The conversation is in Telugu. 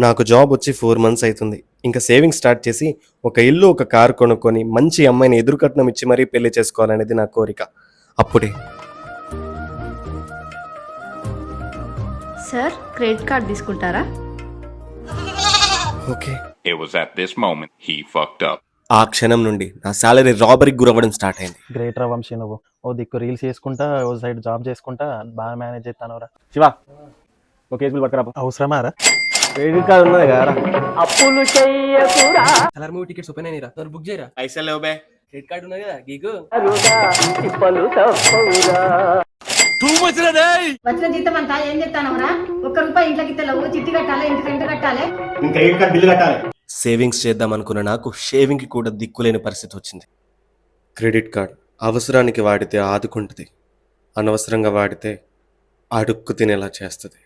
నాకు జాబ్ వచ్చి 4 మంత్స్ అవుతుంది. ఇంకా సేవింగ్ స్టార్ట్ చేసి ఒక ఇల్లు, ఒక కారు కొనుక్కొని మంచి అమ్మాయిని ఎదురుకట్నం ఇచ్చి మరీ పెళ్లి చేసుకోవాలనేది నా కోరిక. అప్పుడే సార్ క్రెడిట్ కార్డ్ తీసుకుంటారా? Okay. It was at this moment he fucked up. ఆ క్షణం నుండి నా సాలరీ రాబరీకి గురవ్వడం స్టార్ట్ అయింది. గ్రేట్ రా వంశీ, నువ్వు ఓ దిక్కు రీల్స్ చేసుకుంటా ఓ సైడ్ జాబ్ చేసుకుంటా బాగా మేనేజ్ చేస్తాను రా. శివ ఒక కేసు పట్టుకురా. అవసరమా రా? క్రెడిట్ కార్డు ఉన్నది కదా. సలార్ మూవీ టికెట్స్ ఓపెన్ అయినరా, మరి బుక్ చేయరా. పైసలు లేవు బే. క్రెడిట్ కార్డు ఉన్నది కదా గీకు. వచ్చిన జీతం అంతా ఏం చెప్తానవరా? ₹1 ఇంట్లోకి తెలవు, చిట్టి కట్టాలి, ఇంటి రెంట్ కట్టాలి. క్రెడిట్ కార్డు బిల్లు కట్టాలి. సేవింగ్స్ చేద్దాం అనుకున్న నాకు షేవింగ్కి కూడా దిక్కులేని పరిస్థితి వచ్చింది. క్రెడిట్ కార్డ్ అవసరానికి వాడితే ఆదుకుంటుంది, అనవసరంగా వాడితే అడుక్కు తినేలా చేస్తుంది.